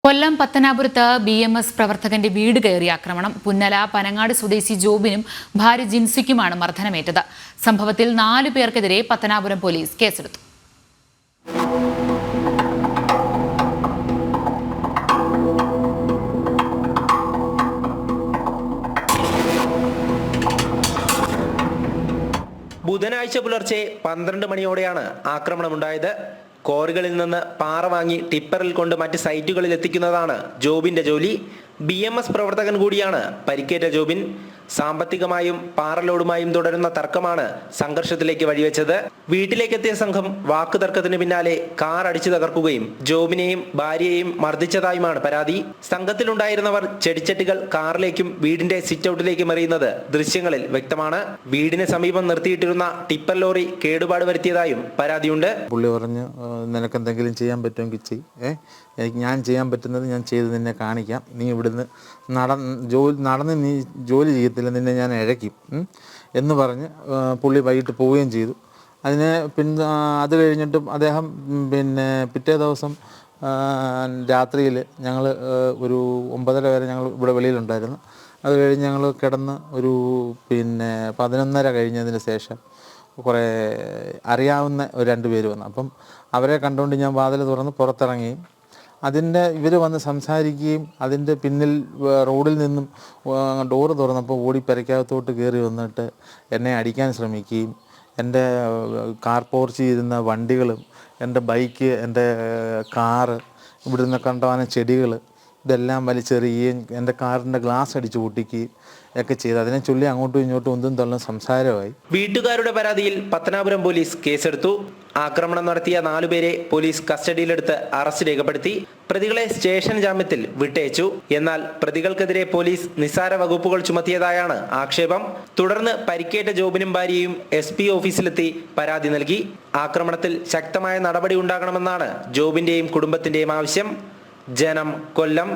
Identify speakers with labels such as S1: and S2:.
S1: കൊല്ലം പത്തനാപുരത്ത് BMS പ്രവർത്തകന്റെ വീട് കയറി ആക്രമണം. പുന്നല പനങ്ങാട് സ്വദേശി ജോബിനും ഭാര്യ ജിൻസിക്കുമാണ് മർദ്ദനമേറ്റത്. സംഭവത്തിൽ 4 പേർക്കെതിരെ പത്തനാപുരം പോലീസ് കേസെടുത്തു.
S2: ബുധനാഴ്ച പുലർച്ചെ 12 മണിയോടെയാണ് ആക്രമണമുണ്ടായത്. കോറികളിൽ നിന്ന് പാറ വാങ്ങി ടിപ്പറിൽ കൊണ്ട് മറ്റ് സൈറ്റുകളിൽ എത്തിക്കുന്നതാണ് ജോബിന്റെ ജോലി. BMS പ്രവർത്തകൻ കൂടിയാണ് പരിക്കേറ്റ ജോബിൻ. സാമ്പത്തികമായും പാറലോടുമായും തുടരുന്ന തർക്കമാണ് സംഘർഷത്തിലേക്ക് വഴിവെച്ചത്. വീട്ടിലേക്കെത്തിയ സംഘം വാക്കുതർക്കത്തിന് പിന്നാലെ കാർ അടിച്ചു തകർക്കുകയും ജോബിനെയും ഭാര്യയെയും മർദ്ദിച്ചതായുമാണ് പരാതി. സംഘത്തിലുണ്ടായിരുന്നവർ ചെടിച്ചട്ടികൾ കാറിലേക്കും വീടിന്റെ സിറ്റ് ഔട്ടിലേക്കും എറിയുന്നത് ദൃശ്യങ്ങളിൽ വ്യക്തമാണ്. വീടിന് സമീപം നിർത്തിയിട്ടിരുന്ന ടിപ്പർ ലോറി കേടുപാട് വരുത്തിയതായും പരാതിയുണ്ട്.
S3: പുള്ളി പറഞ്ഞു, നിനക്ക് എന്തെങ്കിലും ചെയ്യാൻ പറ്റുമെങ്കിൽ എനിക്ക് ഞാൻ ചെയ്യാൻ പറ്റുന്നത് ഞാൻ ചെയ്ത് നിന്നെ കാണിക്കാം. നീ ഇവിടുന്ന് നടന്ന് നീ ജോലി ചെയ്യത്തില്ല, നിന്നെ ഞാൻ ഇഴയ്ക്കും എന്ന് പറഞ്ഞ് പുള്ളി വൈകിട്ട് പോവുകയും ചെയ്തു. അത് കഴിഞ്ഞിട്ടും അദ്ദേഹം പിറ്റേ ദിവസം രാത്രിയിൽ ഞങ്ങൾ ഒരു 9:30 വരെ ഞങ്ങൾ ഇവിടെ വെളിയിലുണ്ടായിരുന്നു. അത് കഴിഞ്ഞ് ഞങ്ങൾ കിടന്ന് ഒരു 11:30 കഴിഞ്ഞതിന് ശേഷം കുറേ അറിയാവുന്ന 2 പേര് വന്നു. അപ്പം അവരെ കണ്ടുകൊണ്ട് ഞാൻ വാതിൽ തുറന്ന് പുറത്തിറങ്ങുകയും ഇവർ വന്ന് സംസാരിക്കുകയും അതിൻ്റെ പിന്നിൽ റോഡിൽ നിന്നും ഡോറ് തുറന്നപ്പോൾ ഓടി പെരയ്ക്കകത്തോട്ട് കയറി വന്നിട്ട് എന്നെ അടിക്കാൻ ശ്രമിക്കുകയും എൻ്റെ കാർ പോർച്ചിൽ ഇരുന്ന വണ്ടികളും എൻ്റെ ബൈക്ക്, എൻ്റെ കാറ്, ഇവിടുന്ന് കണ്ടവാന ചെടികൾ ഇതെല്ലാം വലിച്ചെറിയുകയും എൻ്റെ കാറിൻ്റെ ഗ്ലാസ് അടിച്ചു പൊട്ടിക്കുകയും ഒക്കെ ചെയ്തു. അതിനെ ചൊല്ലി അങ്ങോട്ടും ഇങ്ങോട്ടും ഒന്നും തള്ളും സംസാരമായി.
S2: വീട്ടുകാരുടെ പരാതിയിൽ പത്തനാപുരം പോലീസ് കേസെടുത്തു. ആക്രമണം നടത്തിയ 4 പേരെ പോലീസ് കസ്റ്റഡിയിലെടുത്ത് അറസ്റ്റ് രേഖപ്പെടുത്തി. പ്രതികളെ സ്റ്റേഷൻ ജാമ്യത്തിൽ വിട്ടയച്ചു. എന്നാൽ പ്രതികൾക്കെതിരെ പോലീസ് നിസ്സാര വകുപ്പുകൾ ചുമത്തിയതായാണ് ആക്ഷേപം. തുടർന്ന് പരിക്കേറ്റ ജോബിനും ഭാര്യയും SP ഓഫീസിലെത്തി പരാതി നൽകി. ആക്രമണത്തിൽ ശക്തമായ നടപടി ഉണ്ടാകണമെന്നാണ് ജോബിന്റെയും കുടുംബത്തിന്റെയും ആവശ്യം. ജനം, കൊല്ലം.